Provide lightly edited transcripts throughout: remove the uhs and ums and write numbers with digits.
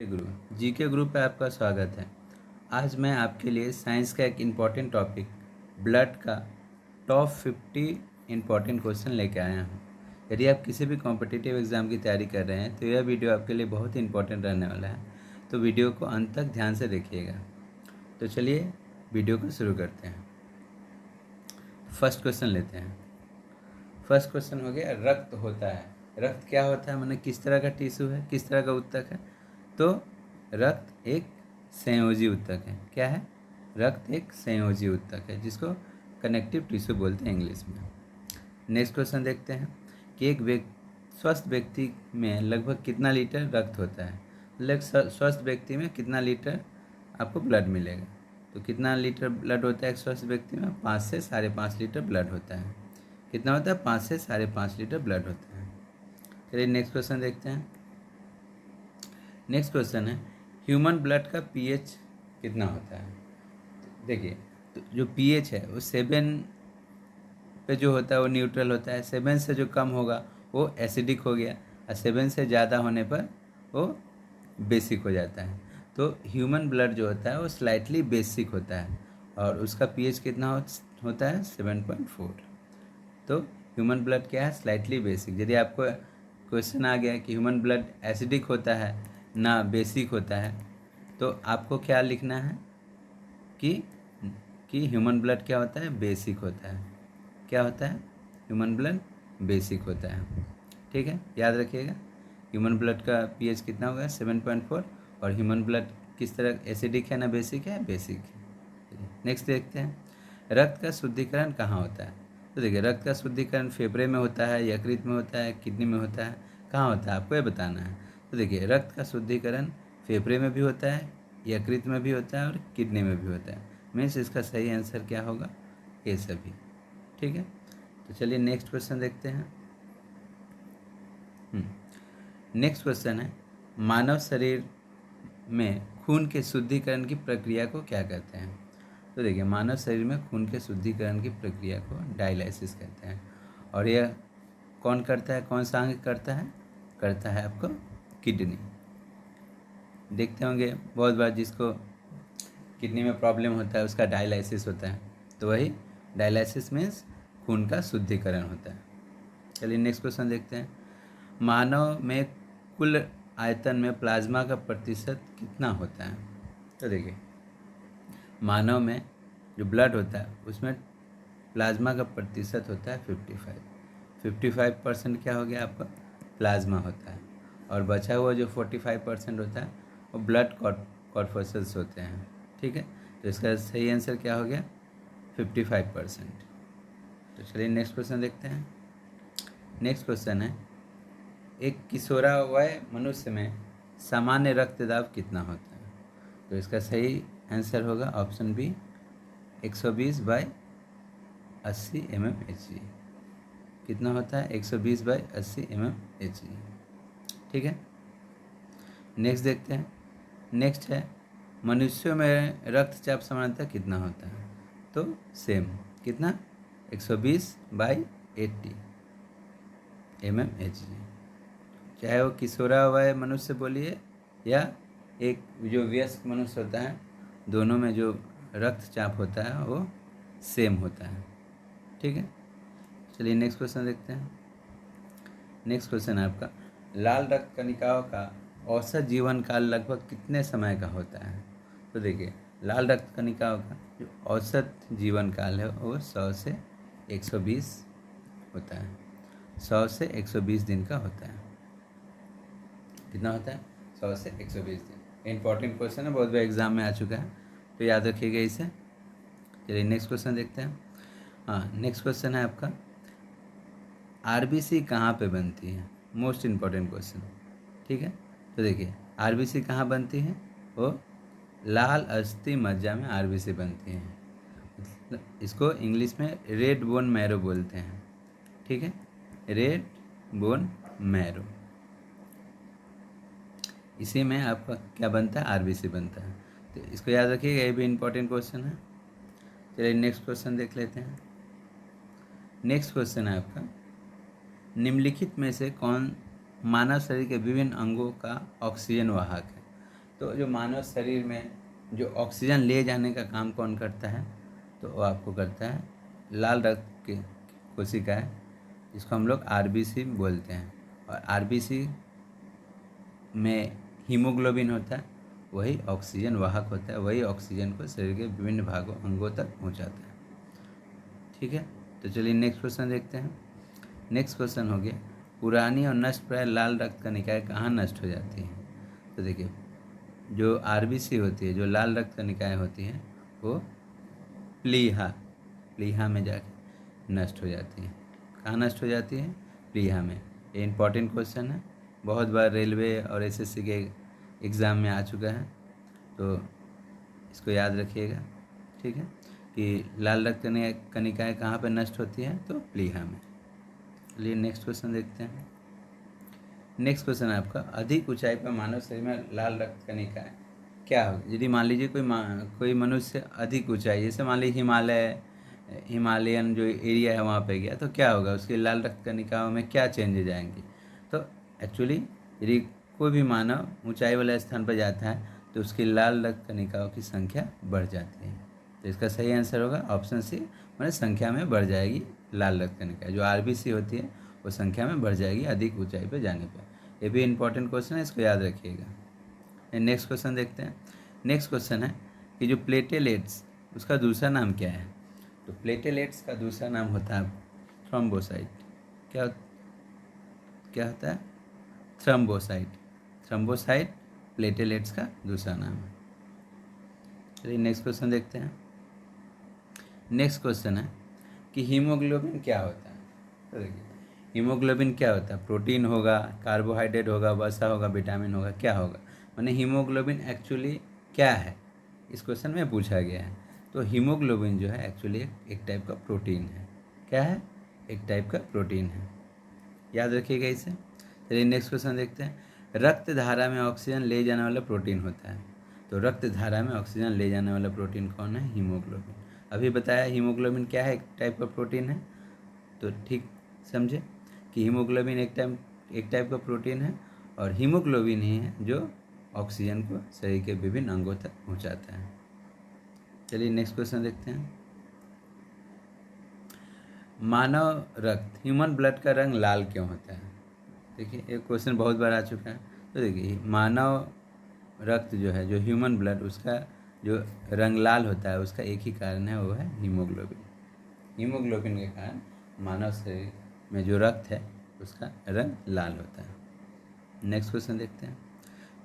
गुरु GK group पे आपका स्वागत है। आज मैं आपके लिए साइंस का एक इम्पॉर्टेंट टॉपिक ब्लड का टॉप 50 इम्पॉर्टेंट क्वेश्चन लेके आया हूँ। यदि आप किसी भी कॉम्पिटिटिव एग्ज़ाम की तैयारी कर रहे हैं तो यह वीडियो आपके लिए बहुत ही इम्पॉर्टेंट रहने वाला है, तो वीडियो को अंत तक ध्यान से देखिएगा। तो चलिए वीडियो को शुरू करते हैं। फर्स्ट क्वेश्चन लेते हैं। फर्स्ट क्वेश्चन हो गया, रक्त होता है। रक्त क्या होता है, माने किस तरह का टिश्यू है, किस तरह का ऊतक है। तो रक्त एक संयोजी ऊतक है। क्या है? रक्त एक संयोजी ऊतक है जिसको कनेक्टिव टिश्यू बोलते हैं इंग्लिश में। नेक्स्ट क्वेश्चन देखते हैं कि एक स्वस्थ व्यक्ति में लगभग कितना लीटर रक्त होता है। स्वस्थ व्यक्ति में कितना लीटर आपको ब्लड मिलेगा। तो कितना लीटर ब्लड होता है एक स्वस्थ व्यक्ति में? 5 से 5.5 लीटर ब्लड होता है। कितना होता है? 5 से 5.5 लीटर ब्लड होता है। चलिए नेक्स्ट क्वेश्चन देखते हैं। नेक्स्ट क्वेश्चन है, ह्यूमन ब्लड का पीएच कितना होता है। देखिए, तो जो पीएच है वो 7 पे जो होता है वो न्यूट्रल होता है। 7 से जो कम होगा वो एसिडिक हो गया, और 7 से ज़्यादा होने पर वो बेसिक हो जाता है। तो ह्यूमन ब्लड जो होता है वो स्लाइटली बेसिक होता है और उसका पीएच कितना होता है? 7.4। तो ह्यूमन ब्लड क्या है? Slightly basic. यदि आपको क्वेश्चन आ गया कि ह्यूमन ब्लड एसिडिक होता है ना बेसिक होता है, तो आपको क्या लिखना है कि ह्यूमन ब्लड क्या होता है? बेसिक होता है। क्या होता है? ह्यूमन ब्लड बेसिक होता है। ठीक है, याद रखिएगा। ह्यूमन ब्लड का पीएच कितना होगा? 7.4। और ह्यूमन ब्लड किस तरह, एसिडिक है ना बेसिक है? बेसिक है। नेक्स्ट देखते हैं, रक्त का शुद्धिकरण कहाँ होता है। तो देखिए, रक्त का शुद्धिकरण फेफड़े में होता है, यकृत में होता है, किडनी में होता है, कहाँ होता है आपको ये बताना है। तो देखिए, रक्त का शुद्धिकरण फेफड़े में भी होता है, यकृत में भी होता है और किडनी में भी होता है। मीन्स इसका सही आंसर क्या होगा? ये सभी। ठीक है, तो चलिए नेक्स्ट क्वेश्चन देखते हैं। नेक्स्ट क्वेश्चन है, मानव शरीर में खून के शुद्धिकरण की प्रक्रिया को क्या कहते हैं। तो देखिए, मानव शरीर में खून के शुद्धिकरण की प्रक्रिया को डायलिसिस कहते हैं। और यह कौन करता है, कौन सा अंग करता है? करता है आपको किडनी। देखते होंगे बहुत बार जिसको किडनी में प्रॉब्लम होता है उसका डायलिसिस होता है, तो वही डायलिसिस मीन्स खून का शुद्धिकरण होता है। चलिए नेक्स्ट क्वेश्चन देखते हैं, मानव में कुल आयतन में प्लाज्मा का प्रतिशत कितना होता है। तो देखिए, मानव में जो ब्लड होता है उसमें प्लाज्मा का प्रतिशत होता है 55% क्या हो गया आपका? प्लाज्मा होता है। और बचा हुआ जो 45% होता है वो ब्लड कॉर्पसेल्स होते हैं। ठीक है, तो इसका सही आंसर क्या हो गया? 55%। तो चलिए नेक्स्ट क्वेश्चन देखते हैं। नेक्स्ट क्वेश्चन है, एक किशोरावय मनुष्य में सामान्य रक्तदाब कितना होता है। तो इसका सही आंसर होगा ऑप्शन बी, 120/80 mmHg। कितना होता है? 120/80 mmHg। ठीक है, नेक्स्ट देखते हैं। नेक्स्ट है, मनुष्यों में रक्तचाप सामान्यतः कितना होता है। तो सेम, कितना? 120/80 mmHg। चाहे वो किशोरावय मनुष्य बोलिए या एक जो वयस्क मनुष्य होता है, दोनों में जो रक्तचाप होता है वो सेम होता है। ठीक है, चलिए नेक्स्ट क्वेश्चन देखते हैं। नेक्स्ट क्वेश्चन है आपका, लाल रक्त कणिकाओं का औसत जीवन काल लगभग कितने समय का होता है। तो देखिए, लाल रक्त कणिकाओं का जो औसत जीवन काल है वो 100 से 120 होता है। 100 से 120 दिन का होता है। कितना होता है? 100 से 120 दिन। इंपॉर्टेंट क्वेश्चन है, बहुत बार एग्जाम में आ चुका है, तो याद रखिएगा इसे। चलिए नेक्स्ट क्वेश्चन देखते हैं। हाँ, नेक्स्ट क्वेश्चन है आपका, आरबीसी कहाँ पे बनती है। Most important question. ठीक है, तो देखिए, आरबीसी कहाँ बनती है? वो लाल अस्थि मज्जा में आरबीसी बनती है। इसको इंग्लिश में रेड बोन मैरो बोलते हैं। ठीक है, रेड बोन मैरो, इसी में आपका क्या बनता है? आरबीसी बनता है। तो इसको याद रखिएगा, ये भी इम्पोर्टेंट क्वेश्चन है। चलिए नेक्स्ट क्वेश्चन देख लेते हैं। नेक्स्ट क्वेश्चन है आपका, निम्नलिखित में से कौन मानव शरीर के विभिन्न अंगों का ऑक्सीजन वाहक है। तो जो मानव शरीर में जो ऑक्सीजन ले जाने का काम कौन करता है, तो वो आपको करता है लाल रक्त की कोशिकाएं, जिसको हम लोग आरबीसी बोलते हैं। और आरबीसी में हीमोग्लोबिन होता है, वही ऑक्सीजन वाहक होता है, वही ऑक्सीजन को शरीर के विभिन्न भागों अंगों तक पहुंचाता है। ठीक है, तो चलिए नेक्स्ट क्वेश्चन देखते हैं। नेक्स्ट क्वेश्चन हो गया, पुरानी और नष्ट प्राय लाल रक्त कणिकाएं कहाँ नष्ट हो जाती हैं। तो देखिए, जो आरबीसी होती है, जो लाल रक्त कणिकाएं होती हैं, वो प्लीहा प्लीहा में जाके नष्ट हो जाती हैं। कहाँ नष्ट हो जाती है? प्लीहा में। ये इंपॉर्टेंट क्वेश्चन है, बहुत बार रेलवे और एसएससी के एग्ज़ाम में आ चुका है, तो इसको याद रखिएगा। ठीक है, कि लाल रक्त कणिकाएं कहाँ पर नष्ट होती हैं, तो प्लीहा में। चलिए नेक्स्ट क्वेश्चन देखते हैं। नेक्स्ट क्वेश्चन है आपका, अधिक ऊंचाई पर मानव शरीर में लाल रक्त कणिकाएं क्या होगी। यदि मान लीजिए कोई मनुष्य अधिक ऊंचाई, जैसे मान लीजिए हिमालयन जो एरिया है वहाँ पे गया, तो क्या होगा, उसकी लाल रक्त कणिकाओं में क्या चेंजेज आएंगे। तो एक्चुअली यदि कोई भी मानव ऊंचाई वाले स्थान पर जाता है, तो उसकी लाल रक्त कणिकाओं की संख्या बढ़ जाती है। तो इसका सही आंसर होगा ऑप्शन सी, मैंने संख्या में बढ़ जाएगी लाल रक्त कणिका। जो आरबीसी होती है वो संख्या में बढ़ जाएगी अधिक ऊंचाई पर जाने पर। ये भी इंपॉर्टेंट क्वेश्चन है, इसको याद रखिएगा। नेक्स्ट क्वेश्चन देखते हैं। नेक्स्ट क्वेश्चन है कि जो प्लेटेलेट्स, उसका दूसरा नाम क्या है। तो प्लेटेलेट्स का दूसरा नाम होता है थ्रोम्बोसाइट। क्या क्या होता है? थ्रोम्बोसाइट। थ्रोम्बोसाइट प्लेटेलेट्स का दूसरा नाम है। चलिए नेक्स्ट क्वेश्चन देखते हैं। नेक्स्ट क्वेश्चन है कि हीमोग्लोबिन क्या होता है। तो देखिए, हीमोग्लोबिन क्या होता है? प्रोटीन होगा, कार्बोहाइड्रेट होगा, वसा होगा, विटामिन होगा, क्या होगा? माने हीमोग्लोबिन एक्चुअली क्या है, इस क्वेश्चन में पूछा गया है। तो हीमोग्लोबिन जो है एक्चुअली एक टाइप का प्रोटीन है। क्या है? एक टाइप का प्रोटीन है, याद रखिएगा इसे। चलिए नेक्स्ट क्वेश्चन देखते हैं। रक्त धारा में ऑक्सीजन ले जाने वाला प्रोटीन होता है। तो रक्त धारा में ऑक्सीजन ले जाने वाला प्रोटीन कौन है? हीमोग्लोबिन। अभी बताया हीमोग्लोबिन क्या है, एक टाइप का प्रोटीन है। तो ठीक समझे कि हीमोग्लोबिन एक टाइप का प्रोटीन है, और हीमोग्लोबिन ही है जो ऑक्सीजन को शरीर के विभिन्न अंगों तक पहुंचाता है। चलिए नेक्स्ट क्वेश्चन देखते हैं। मानव रक्त, ह्यूमन ब्लड का रंग लाल क्यों होता है। देखिए, एक क्वेश्चन बहुत बार आ चुका है। तो देखिए, मानव रक्त जो है, जो ह्यूमन ब्लड, उसका जो रंग लाल होता है, उसका एक ही कारण है, वो है हीमोग्लोबिन। हीमोग्लोबिन के कारण मानव शरीर में जो रक्त है उसका रंग लाल होता है। नेक्स्ट क्वेश्चन देखते हैं।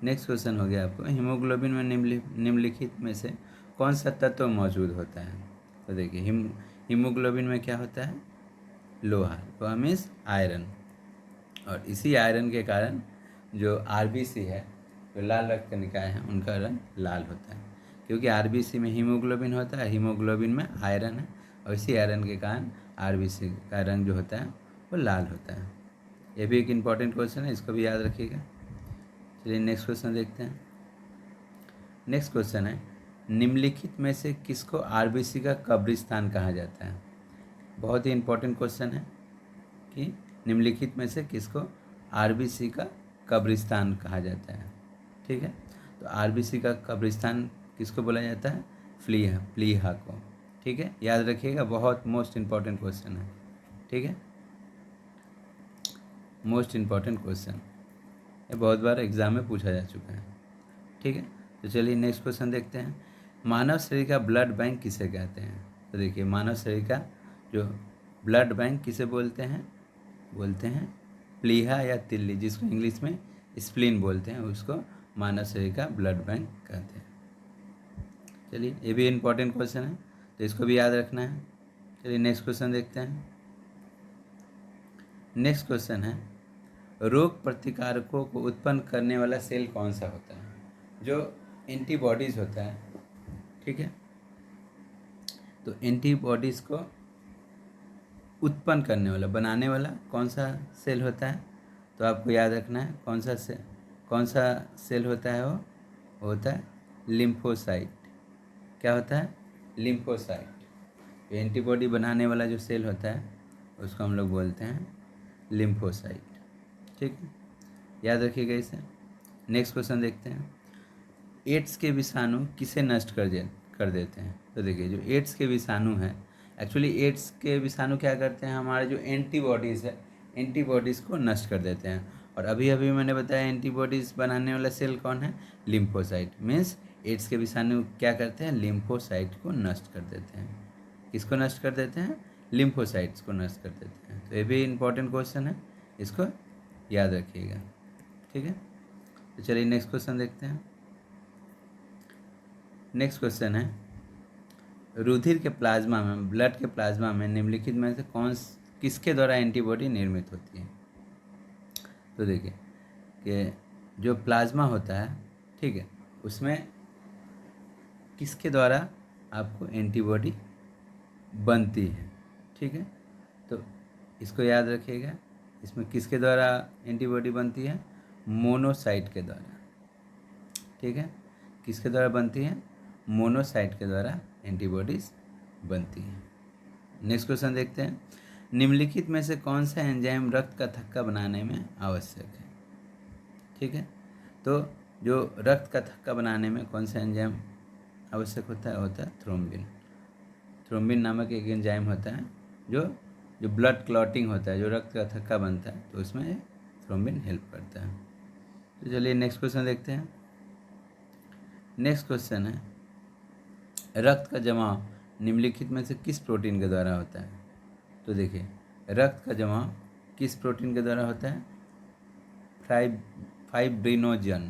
नेक्स्ट क्वेश्चन हो गया आपको, हीमोग्लोबिन में निम्नलिखित में से कौन सा तत्व मौजूद होता है। तो देखिए, हीमोग्लोबिन में क्या होता है? लोहा, लोहा मीन्स आयरन। और इसी आयरन के कारण जो आरबीसी है, जो लाल रक्त कणिकाएं हैं, उनका रंग लाल होता है। क्योंकि आरबीसी में हीमोग्लोबिन होता है, हीमोग्लोबिन में आयरन है, और इसी आयरन के कारण आरबीसी का रंग जो होता है वो लाल होता है। ये भी एक इम्पॉर्टेंट क्वेश्चन है, इसको भी याद रखिएगा। चलिए नेक्स्ट क्वेश्चन देखते हैं। नेक्स्ट क्वेश्चन है, निम्नलिखित में से किसको आरबीसी का कब्रिस्तान कहा जाता है। बहुत ही इम्पोर्टेंट क्वेश्चन है कि निम्नलिखित में से किसको आरबीसी का कब्रिस्तान कहा जाता है। ठीक है, तो आरबीसी का कब्रिस्तान किसको बोला जाता है? प्लीहा को। ठीक है, याद रखिएगा, बहुत मोस्ट इम्पॉर्टेंट क्वेश्चन है। ठीक है, मोस्ट इम्पॉर्टेंट क्वेश्चन, ये बहुत बार एग्जाम में पूछा जा चुका है। ठीक है, तो चलिए नेक्स्ट क्वेश्चन देखते हैं। मानव शरीर का ब्लड बैंक किसे कहते हैं। तो देखिए, मानव शरीर का जो ब्लड बैंक किसे बोलते हैं? बोलते हैं प्लीहा या तिल्ली, जिसको इंग्लिश में स्प्लीन बोलते हैं, उसको मानव शरीर का ब्लड बैंक कहते हैं। चलिए, ये भी इम्पोर्टेंट क्वेश्चन है, तो इसको भी याद रखना है। चलिए नेक्स्ट क्वेश्चन देखते हैं। नेक्स्ट क्वेश्चन है, रोग प्रतिकारकों को उत्पन्न करने वाला सेल कौन सा होता है। जो एंटीबॉडीज़ होता है, ठीक है, तो एंटीबॉडीज़ को उत्पन्न करने वाला, बनाने वाला कौन सा सेल होता है। तो आपको याद रखना है कौन सा सेल होता है। वो होता है लिम्फोसाइट। क्या होता है? लिम्फोसाइट। एंटीबॉडी बनाने वाला जो सेल होता है उसको हम लोग बोलते हैं लिम्फोसाइट। ठीक है, याद रखिएगा इसे। नेक्स्ट क्वेश्चन देखते हैं। एड्स के विषाणु किसे नष्ट कर देते हैं? तो देखिए जो एड्स के विषाणु हैं, एक्चुअली एड्स के विषाणु क्या करते हैं, हमारे जो एंटीबॉडीज़ है, एंटीबॉडीज़ को नष्ट कर देते हैं। और अभी अभी मैंने बताया एंटीबॉडीज़ बनाने वाला सेल कौन है? लिम्फोसाइट। मीन्स एड्स के विषाणु क्या करते हैं? लिम्फोसाइट को नष्ट कर देते हैं। किसको नष्ट कर देते हैं? लिम्फोसाइट्स को नष्ट कर देते हैं। तो ये भी इम्पोर्टेंट क्वेश्चन है, इसको याद रखिएगा। ठीक है, तो चलिए नेक्स्ट क्वेश्चन देखते हैं। नेक्स्ट क्वेश्चन है, रुधिर के प्लाज्मा में, ब्लड के प्लाज्मा में निम्नलिखित में से किसके द्वारा एंटीबॉडी निर्मित होती है? तो देखिए कि जो प्लाज्मा होता है, ठीक है, उसमें किसके द्वारा आपको एंटीबॉडी बनती है? ठीक है, तो इसको याद रखिएगा। इसमें किसके द्वारा एंटीबॉडी बनती है? मोनोसाइट के द्वारा। ठीक है, किसके द्वारा बनती है? मोनोसाइट के द्वारा एंटीबॉडीज बनती हैं। नेक्स्ट क्वेश्चन देखते हैं, निम्नलिखित में से कौन सा एंजाइम रक्त का थक्का बनाने में आवश्यक है? ठीक है, तो जो रक्त का थक्का बनाने में कौन सा एंजाइम आवश्यक होता है थ्रोम्बिन। थ्रोम्बिन नामक एक एंजाइम होता है जो जो ब्लड क्लॉटिंग होता है, जो रक्त का थक्का बनता है, तो उसमें थ्रोम्बिन हेल्प करता है। तो चलिए नेक्स्ट क्वेश्चन देखते हैं। नेक्स्ट क्वेश्चन है, रक्त का जमाव निम्नलिखित में से किस प्रोटीन के द्वारा होता है? तो देखिए रक्त का जमाव किस प्रोटीन के द्वारा होता है? फाइब्रिनोजन।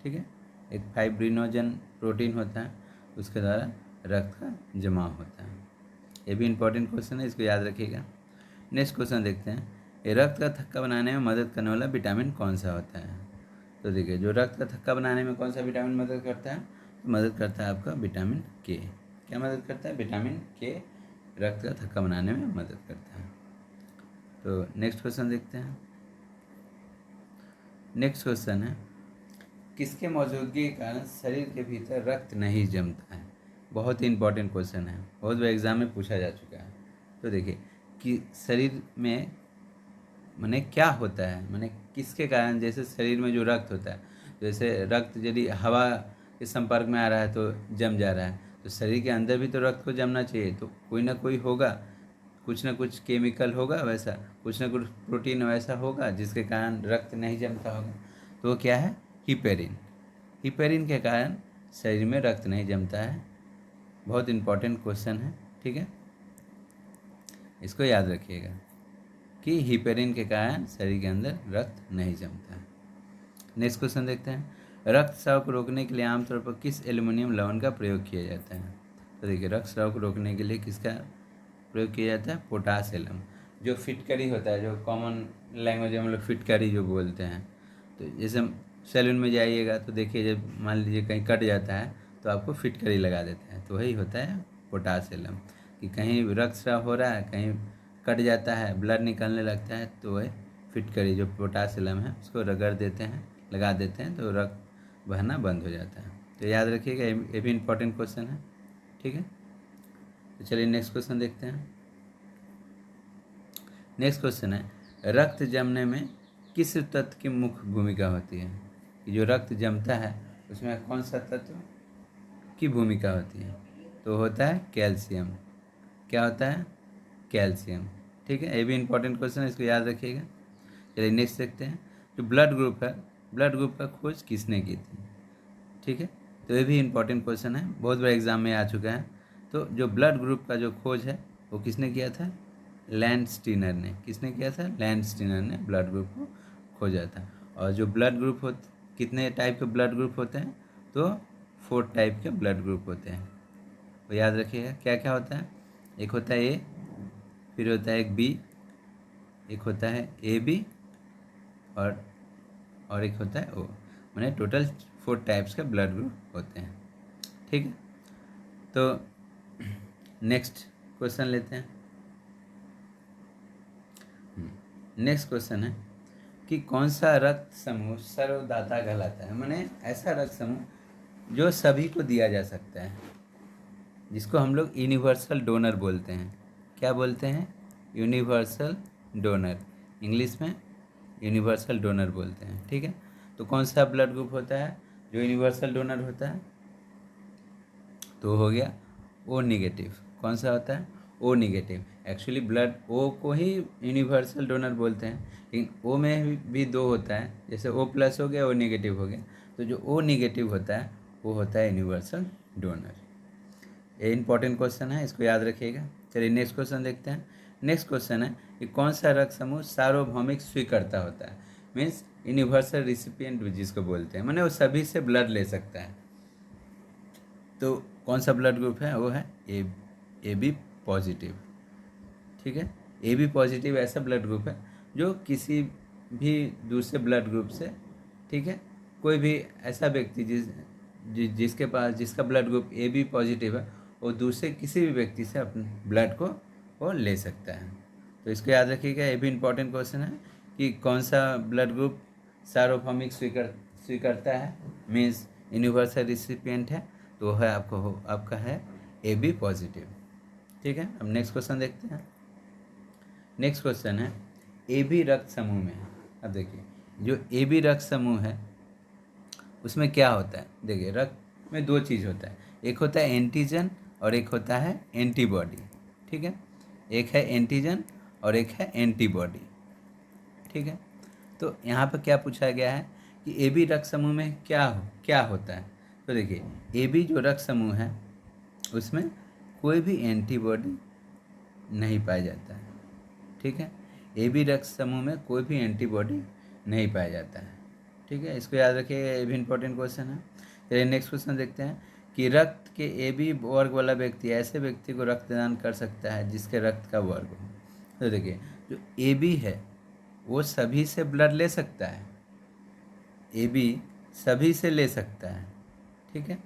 ठीक है, एक फाइब्रिनोजन प्रोटीन होता है, उसके द्वारा रक्त का जमाव होता है। ये भी इम्पोर्टेंट क्वेश्चन है, इसको याद रखिएगा। नेक्स्ट क्वेश्चन देखते हैं, ये रक्त का थक्का बनाने में मदद करने वाला विटामिन कौन सा होता है? तो देखिए जो रक्त का थक्का बनाने में कौन सा विटामिन मदद करता है? तो मदद करता है आपका विटामिन के। क्या मदद करता है? विटामिन के रक्त का थक्का बनाने में मदद करता है। तो नेक्स्ट क्वेश्चन देखते हैं। नेक्स्ट क्वेश्चन है, किसके मौजूदगी के कारण शरीर के भीतर रक्त नहीं जमता है? बहुत ही इंपॉर्टेंट क्वेश्चन है, बहुत बार एग्जाम में पूछा जा चुका है। तो देखिए कि शरीर में माने क्या होता है, माने किसके कारण, जैसे शरीर में जो रक्त होता है, जैसे रक्त यदि हवा के संपर्क में आ रहा है तो जम जा रहा है, तो शरीर के अंदर भी तो रक्त को जमना चाहिए, तो कोई ना कोई होगा, कुछ ना कुछ केमिकल होगा वैसा, कुछ ना कुछ प्रोटीन वैसा होगा जिसके कारण रक्त नहीं जमता होगा। तो वो क्या है? हिपेरिन। हिपेरिन के कारण शरीर में रक्त नहीं जमता है। बहुत इंपॉर्टेंट क्वेश्चन है, ठीक है, इसको याद रखिएगा कि हिपेरिन के कारण शरीर के अंदर रक्त नहीं जमता है। नेक्स्ट क्वेश्चन देखते हैं, रक्त स्राव को रोकने के लिए आमतौर पर किस एल्युमिनियम लवण का प्रयोग किया जाता है? तो देखिए रक्त स्राव को रोकने के लिए किसका प्रयोग किया जाता है? पोटास एलम, जो फिटकरी होता है, जो कॉमन लैंग्वेज में हम लोग फिटकरी जो बोलते हैं। तो जैसे सैलून में जाइएगा तो देखिए जब मान लीजिए कहीं कट जाता है तो आपको फिटकरी लगा देते हैं, तो वही होता है पोटास एलम, कि कहीं रक्त स्राव हो रहा है, कहीं कट जाता है, ब्लड निकलने लगता है, तो वह फिटकरी जो पोटास एलम है उसको रगड़ देते हैं, लगा देते हैं, तो रक्त बहना बंद हो जाता है। तो याद रखिएगा, ये भी इम्पोर्टेंट क्वेश्चन है, ठीक है। तो चलिए नेक्स्ट क्वेश्चन देखते हैं। नेक्स्ट क्वेश्चन है, रक्त जमने में किस तत्व की मुख्य भूमिका होती है? कि जो रक्त जमता है उसमें कौन सा तत्व की भूमिका होती है? तो होता है कैल्शियम। क्या होता है? कैल्शियम, ठीक है, ये भी इंपॉर्टेंट क्वेश्चन है, इसको याद रखिएगा। चलिए नेक्स्ट देखते हैं, जो ब्लड ग्रुप है, ब्लड ग्रुप का खोज किसने की थी? ठीक है, तो ये भी इंपॉर्टेंट क्वेश्चन है, बहुत बार एग्जाम में आ चुका है। तो जो ब्लड ग्रुप का जो खोज है वो किसने किया था? लैंडस्टीनर ने। किसने किया था? लैंडस्टीनर ने ब्लड ग्रुप को खोजा था। और जो ब्लड ग्रुप हो, कितने टाइप के ब्लड ग्रुप होते हैं? तो 4 टाइप के ब्लड ग्रुप होते हैं, तो याद रखिएगा क्या क्या होता है। एक होता है ए, फिर होता है एक बी, एक होता है ए बी, और एक होता है ओ। मैंने टोटल 4 टाइप्स के ब्लड ग्रुप होते हैं, ठीक है। तो नेक्स्ट क्वेश्चन लेते हैं। नेक्स्ट क्वेश्चन है कि कौन सा रक्त समूह सर्वदाता कहलाता है? माने ऐसा रक्त समूह जो सभी को दिया जा सकता है, जिसको हम लोग यूनिवर्सल डोनर बोलते हैं। क्या बोलते हैं? यूनिवर्सल डोनर, इंग्लिश में यूनिवर्सल डोनर बोलते हैं, ठीक है। तो कौन सा ब्लड ग्रुप होता है? जो यूनिवर्सल डोनर होता है तो हो गया ओ निगेटिव। कौन सा होता है? O negative. Actually blood O को ही यूनिवर्सल डोनर बोलते हैं, लेकिन ओ में भी दो होता है, जैसे ओ प्लस हो गया, ओ निगेटिव हो गया। तो जो ओ निगेटिव होता है वो होता है यूनिवर्सल डोनर। ये इंपॉर्टेंट क्वेश्चन है, इसको याद रखिएगा। चलिए नेक्स्ट क्वेश्चन देखते हैं। नेक्स्ट क्वेश्चन है कि कौन सा रक्त समूह सार्वभौमिक स्वीकर्ता होता है? मीन्स यूनिवर्सल रिसिपिएंट जिसको बोलते हैं, माने वो सभी से ब्लड ले सकता है। तो कौन सा ब्लड ग्रुप है? वो है ए बी पॉजिटिव। ठीक है, ए बी पॉजिटिव ऐसा ब्लड ग्रुप है जो किसी भी दूसरे ब्लड ग्रुप से, ठीक है, कोई भी ऐसा व्यक्ति जिसके पास जिसका blood group A B positive है वो दूसरे किसी भी व्यक्ति से अपने ब्लड को वो ले सकता है। तो इसको याद रखिएगा, ये भी इम्पोर्टेंट क्वेश्चन है कि कौन सा ब्लड ग्रुप सार्वभौमिक स्वीकर्ता है, मीन्स यूनिवर्सल रिसिपिएंट है, तो वो है आपका है ए बी पॉजिटिव। ठीक है, अब नेक्स्ट क्वेश्चन देखते हैं। नेक्स्ट क्वेश्चन है ए बी रक्त समूह में। अब देखिए जो ए बी रक्त समूह है उसमें क्या होता है? देखिए रक्त में दो चीज़ होता है, एक होता है एंटीजन और एक होता है एंटीबॉडी। ठीक है, एक है एंटीजन और एक है एंटीबॉडी। ठीक है, तो यहाँ पर क्या पूछा गया है कि ए बी रक्त समूह में क्या होता है? तो देखिए ए बी जो रक्त समूह है उसमें कोई भी एंटीबॉडी नहीं पाया जाता है। ठीक है, ए बी रक्त समूह में कोई भी एंटीबॉडी नहीं पाया जाता है। ठीक है, इसको याद रखिएगा, ये भी इम्पोर्टेंट क्वेश्चन है। चलिए नेक्स्ट क्वेश्चन देखते हैं कि रक्त के ए बी वर्ग वाला व्यक्ति ऐसे व्यक्ति को रक्तदान कर सकता है जिसके रक्त का वर्ग हो। तो देखिए जो ए बी है वो सभी से ब्लड ले सकता है, ए बी सभी से ले सकता है। ठीक है,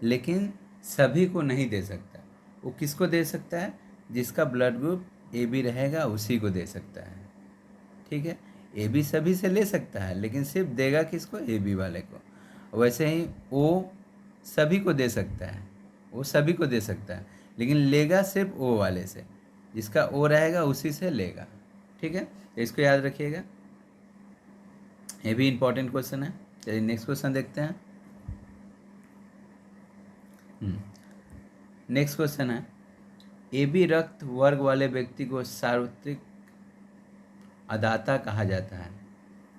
लेकिन सभी को नहीं दे सकता। वो किसको दे सकता है? जिसका ब्लड ग्रुप ए बी रहेगा उसी को दे सकता है। ठीक है, ए बी सभी से ले सकता है लेकिन सिर्फ देगा किसको? ए बी वाले को। वैसे ही ओ सभी को दे सकता है, वो सभी को दे सकता है लेकिन लेगा सिर्फ ओ वाले से, जिसका ओ रहेगा उसी से लेगा। ठीक है, तो इसको याद रखिएगा, ये भी इम्पोर्टेंट क्वेश्चन है। चलिए नेक्स्ट क्वेश्चन देखते हैं। नेक्स्ट क्वेश्चन है ए बी रक्त वर्ग वाले व्यक्ति को सार्वत्रिक अदाता कहा जाता है,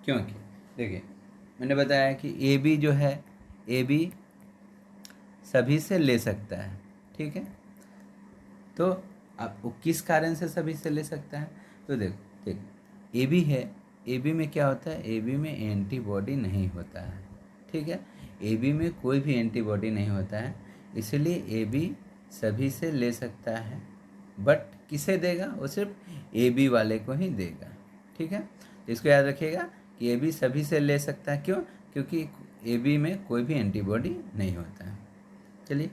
क्योंकि देखिए मैंने बताया कि ए बी जो है ए बी सभी से ले सकता है। ठीक है, तो अब वो किस कारण से सभी से ले सकता है? तो देख ए बी है, ए बी में क्या होता है? ए बी में एंटीबॉडी नहीं होता है। ठीक है, ए बी में कोई भी एंटीबॉडी नहीं होता है, इसलिए ए बी सभी से ले सकता है, बट किसे देगा? वो सिर्फ ए बी वाले को ही देगा। ठीक है, तो इसको याद रखिएगा कि ए बी सभी से ले सकता है। क्यों? क्योंकि ए बी में कोई भी एंटीबॉडी नहीं होता है। चलिए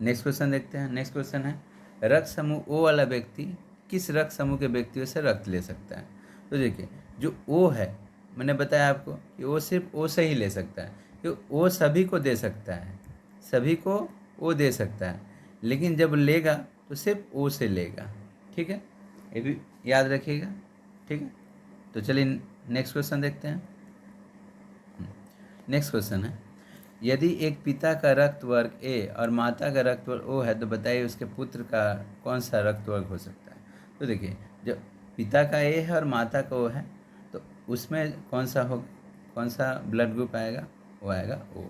नेक्स्ट क्वेश्चन देखते हैं। नेक्स्ट क्वेश्चन है रक्त समूह ओ वाला व्यक्ति किस रक्त समूह के व्यक्तियों से रक्त ले सकता है? तो देखिए जो ओ है, मैंने बताया आपको कि वो सिर्फ ओ से ही ले सकता है, कि ओ सभी को दे सकता है, सभी को ओ दे सकता है, लेकिन जब लेगा तो सिर्फ ओ से लेगा। ठीक है, ये भी याद रखिएगा। ठीक है, तो चलिए नेक्स्ट क्वेश्चन देखते हैं। नेक्स्ट क्वेश्चन है यदि एक पिता का रक्त वर्ग ए और माता का रक्त वर्ग ओ है तो बताइए उसके पुत्र का कौन सा रक्त वर्ग हो सकता है? तो देखिए जब पिता का ए है और माता का ओ है तो उसमें कौन सा ब्लड ग्रुप आएगा? वो आएगा ओ।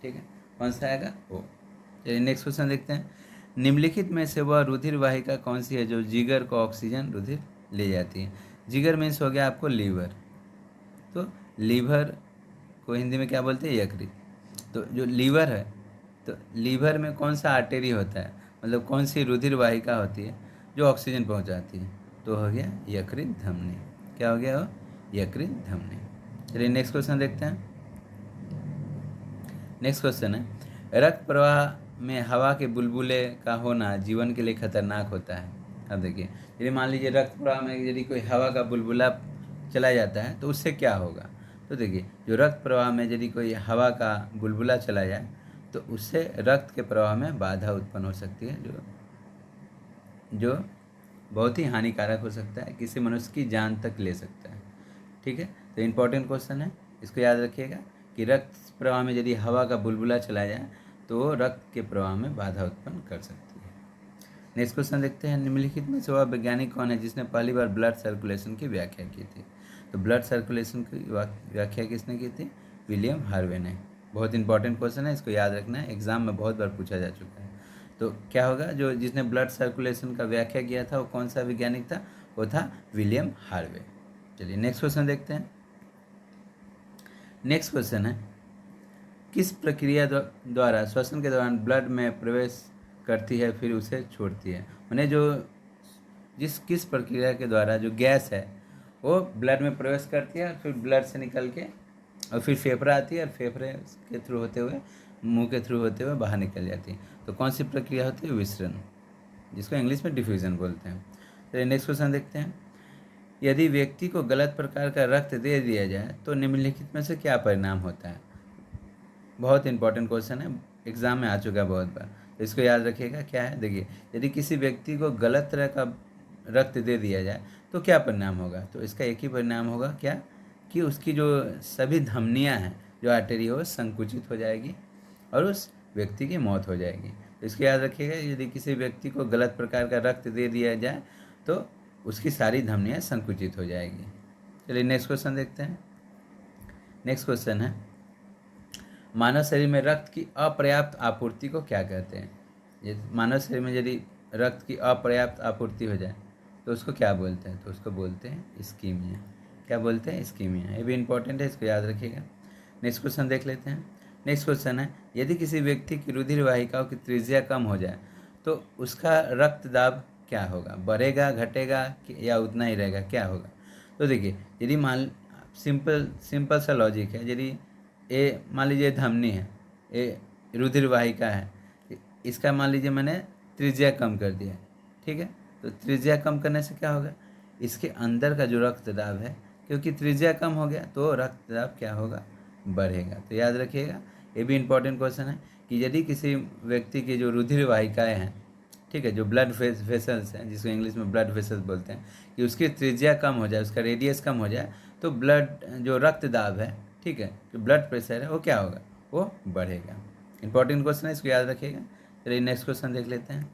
ठीक है, कौन सा आएगा? ओ। चलिए नेक्स्ट क्वेश्चन देखते हैं। निम्नलिखित में से वह रुधिर वाहिका कौन सी है जो जिगर को ऑक्सीजन रुधिर ले जाती है? जिगर मीन्स हो गया आपको लीवर। तो लीवर को हिंदी में क्या बोलते हैं? यकृत। तो जो लीवर है, तो लीवर में कौन सा आर्टरी होता है, मतलब कौन सी रुधिर वाहिका होती है जो ऑक्सीजन पहुंचाती है? तो हो गया यकृत धमनी। क्या हो गया? वो यकृत धमनी। चलिए नेक्स्ट क्वेश्चन देखते हैं। नेक्स्ट क्वेश्चन है रक्त प्रवाह में हवा के बुलबुले का होना जीवन के लिए खतरनाक होता है। अब देखिए यदि मान लीजिए रक्त प्रवाह में यदि कोई हवा का बुलबुला चला जाता है तो उससे क्या होगा? तो देखिए जो रक्त प्रवाह में यदि कोई हवा का बुलबुला चला जाए तो उससे रक्त के प्रवाह में बाधा उत्पन्न हो सकती है, जो बहुत ही हानिकारक हो सकता है, किसी मनुष्य की जान तक ले सकता है। ठीक है, तो इम्पोर्टेंट क्वेश्चन है, इसको याद रखिएगा कि रक्त प्रवाह में यदि हवा का बुलबुला चला जाए तो वो रक्त के प्रवाह में बाधा उत्पन्न कर सकती है। नेक्स्ट क्वेश्चन देखते हैं, निम्नलिखित में से वह वैज्ञानिक कौन है जिसने पहली बार ब्लड सर्कुलेशन की व्याख्या की थी? तो ब्लड सर्कुलेशन की व्याख्या किसने की थी? विलियम हार्वे ने। बहुत इंपॉर्टेंट क्वेश्चन है, इसको याद रखना है, एग्जाम में बहुत बार पूछा जा चुका है। तो क्या होगा, जो जिसने ब्लड सर्कुलेशन का व्याख्या किया था वो कौन सा वैज्ञानिक था? वो था विलियम हार्वे। चलिए नेक्स्ट क्वेश्चन देखते हैं। नेक्स्ट क्वेश्चन है, किस प्रक्रिया द्वारा श्वसन के दौरान ब्लड में प्रवेश करती है फिर उसे छोड़ती है? उन्हें जो किस प्रक्रिया के द्वारा जो गैस है वो ब्लड में प्रवेश करती है और फिर ब्लड से निकल के और फिर फेफड़ा आती है और फेफड़े के थ्रू होते हुए मुंह के थ्रू होते हुए बाहर निकल जाती है। तो कौन सी प्रक्रिया होती है? विसरण, जिसको इंग्लिश में डिफ्यूजन बोलते हैं। तो नेक्स्ट क्वेश्चन देखते हैं, यदि व्यक्ति को गलत प्रकार का रक्त दे दिया जाए तो निम्नलिखित में से क्या परिणाम होता है? बहुत इंपॉर्टेंट क्वेश्चन है, एग्जाम में आ चुका है बहुत बार, तो इसको याद रखिएगा। क्या है, देखिए, यदि किसी व्यक्ति को गलत तरह का रक्त दे दिया जाए तो क्या परिणाम होगा? तो इसका एक ही परिणाम होगा, क्या, कि उसकी जो सभी धमनियां हैं, जो आर्टरी हो, संकुचित हो जाएगी और उस व्यक्ति की मौत हो जाएगी। तो इसको याद रखिएगा, यदि किसी व्यक्ति को गलत प्रकार का रक्त दे दिया जाए तो उसकी सारी धमनियाँ संकुचित हो जाएगी। चलिए नेक्स्ट क्वेश्चन देखते हैं। नेक्स्ट क्वेश्चन है, मानव शरीर में रक्त की अपर्याप्त आपूर्ति को क्या कहते हैं? ये मानव शरीर में यदि रक्त की अपर्याप्त आपूर्ति हो जाए तो उसको क्या बोलते हैं? तो उसको बोलते हैं इस्कीमिया। क्या बोलते हैं? इस्कीमिया। ये भी इंपॉर्टेंट है, इसको याद रखिएगा। नेक्स्ट क्वेश्चन देख लेते हैं। नेक्स्ट क्वेश्चन है, यदि किसी व्यक्ति की रुधिर वाहिकाओं की त्रिज्या कम हो जाए तो उसका रक्तदाब क्या होगा? बढ़ेगा, घटेगा या उतना ही रहेगा? क्या होगा? तो देखिए, यदि सिंपल सा लॉजिक है, यदि ये मान लीजिए धमनी है, ये रुधिर वाहिका है, इसका मान लीजिए मैंने त्रिज्या कम कर दिया, ठीक है, तो त्रिज्या कम करने से क्या होगा? इसके अंदर का जो रक्तदाब है, क्योंकि त्रिज्या कम हो गया तो रक्तदाब क्या होगा? बढ़ेगा। तो याद रखिएगा, ये भी इंपॉर्टेंट क्वेश्चन है कि यदि किसी व्यक्ति की जो रुधिर वाहिकाएँ हैं, ठीक है, जो ब्लड वेसल्स हैं, जिसको इंग्लिश में ब्लड वेसल्स बोलते हैं, कि उसकी त्रिज्या कम हो जाए, उसका रेडियस कम हो जाए तो ब्लड जो रक्तदाब है, ठीक है, जो ब्लड प्रेशर है, वो क्या होगा? वो बढ़ेगा। इंपॉर्टेंट क्वेश्चन है, इसको याद रखिएगा। चलिए नेक्स्ट क्वेश्चन देख लेते हैं।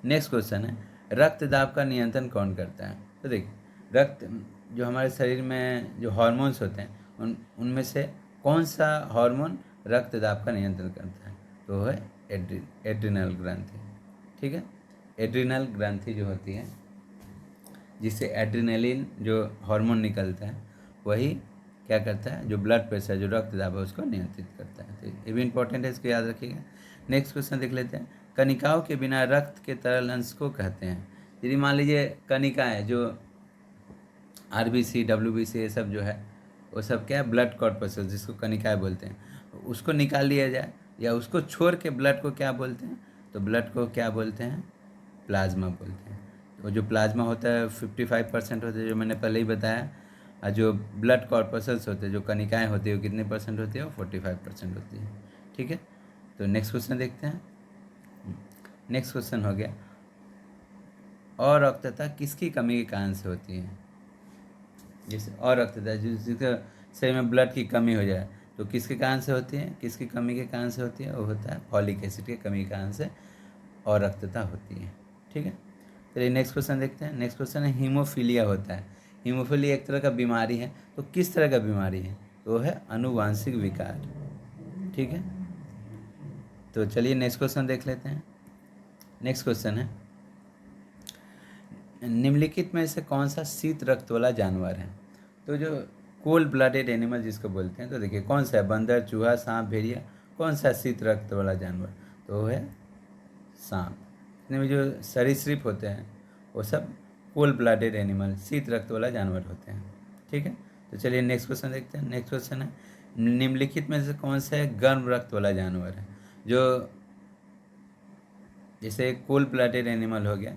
नेक्स्ट क्वेश्चन है, रक्तदाब का नियंत्रण कौन करता है? तो देखिए, रक्त जो हमारे शरीर में जो हार्मोन्स होते हैं उनमें से कौन सा हार्मोन रक्तदाब का नियंत्रण करता है? तो वो है एड्रिनल ग्रंथि, ठीक है। एड्रिनल ग्रंथि जो होती है, जिससे एड्रिनलिन जो हार्मोन निकलता है, वही क्या करता है? जो ब्लड प्रेशर, जो रक्तदाब है, उसको नियंत्रित करता है। तो ये भी इंपॉर्टेंट है, इसको याद रखिएगा। नेक्स्ट क्वेश्चन देख लेते हैं, कनिकाओं के बिना रक्त के तरल अंश को कहते हैं? यदि मान लीजिए कनिकाएँ जो RBC, WBC, ये सब जो है, वो सब क्या है? ब्लड कॉर्पसेल्स, जिसको कनिकाएँ बोलते हैं, उसको निकाल लिया जाए या उसको छोड़ के ब्लड को क्या बोलते हैं? तो ब्लड को क्या बोलते हैं? प्लाज्मा बोलते हैं। तो जो प्लाज्मा होता है 55% होता है, जो मैंने पहले ही बताया, और जो ब्लड कॉर्पसेल्स होते हैं, जो कनिकाएँ होती है, वो कितने परसेंट होती है? वो 45% होती है, ठीक है। तो नेक्स्ट क्वेश्चन देखते हैं। नेक्स्ट क्वेश्चन हो गया, और रक्तता किसकी कमी के कारण से होती है? जैसे और रक्तता, जिसके शरीर में ब्लड की कमी हो जाए तो किसके कारण से होती है? किसकी कमी के कारण से होती है? वो होता है फॉलिक एसिड की कमी के कारण से और रक्तता होती है, ठीक है। चलिए नेक्स्ट क्वेश्चन देखते हैं। नेक्स्ट क्वेश्चन है, हीमोफीलिया होता है। हीमोफीलिया एक तरह का बीमारी है, तो किस तरह का बीमारी है? तो वो है अनुवांशिक विकार, ठीक है। तो चलिए नेक्स्ट क्वेश्चन देख लेते हैं। नेक्स्ट क्वेश्चन है, निम्नलिखित में से कौन सा शीत रक्त वाला जानवर है? तो जो कोल्ड ब्लडेड एनिमल जिसको बोलते हैं, तो देखिए कौन सा है? बंदर, चूहा, सांप, भेड़िया, कौन सा शीत रक्त वाला जानवर? तो वो है सांप। इतने में जो सरीसृप होते हैं वो सब कोल्ड ब्लडेड एनिमल, शीत रक्त वाला जानवर होते हैं, ठीक है। तो चलिए नेक्स्ट क्वेश्चन देखते हैं। नेक्स्ट क्वेश्चन है, निम्नलिखित में से कौन सा है गर्म रक्त वाला जानवर है? जो जैसे कोल्ड ब्लडेड एनिमल हो गया,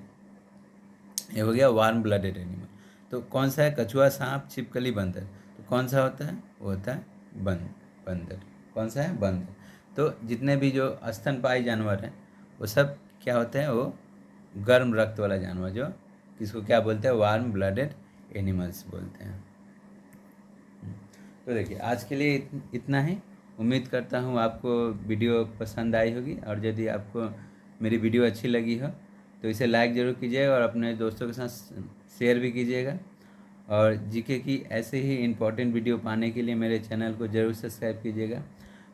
ये हो गया वार्म ब्लडेड एनिमल। तो कौन सा है? कछुआ, सांप, छिपकली, बंदर। तो कौन सा होता है? वो होता है बंदर। कौन सा है? बंदर। तो जितने भी जो स्तनपायी जानवर हैं वो सब क्या होते हैं? वो गर्म रक्त वाला जानवर, जो किसको क्या बोलते हैं? वार्म ब्लडेड एनिमल्स बोलते हैं। तो देखिए आज के लिए इतना ही। उम्मीद करता हूँ आपको वीडियो पसंद आई होगी, और यदि आपको मेरी वीडियो अच्छी लगी हो तो इसे लाइक ज़रूर कीजिएगा और अपने दोस्तों के साथ शेयर भी कीजिएगा। और जीके की ऐसे ही इम्पोर्टेंट वीडियो पाने के लिए मेरे चैनल को ज़रूर सब्सक्राइब कीजिएगा।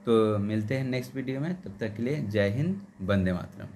तो मिलते हैं नेक्स्ट वीडियो में, तब तक के लिए जय हिंद, वंदे मातरम।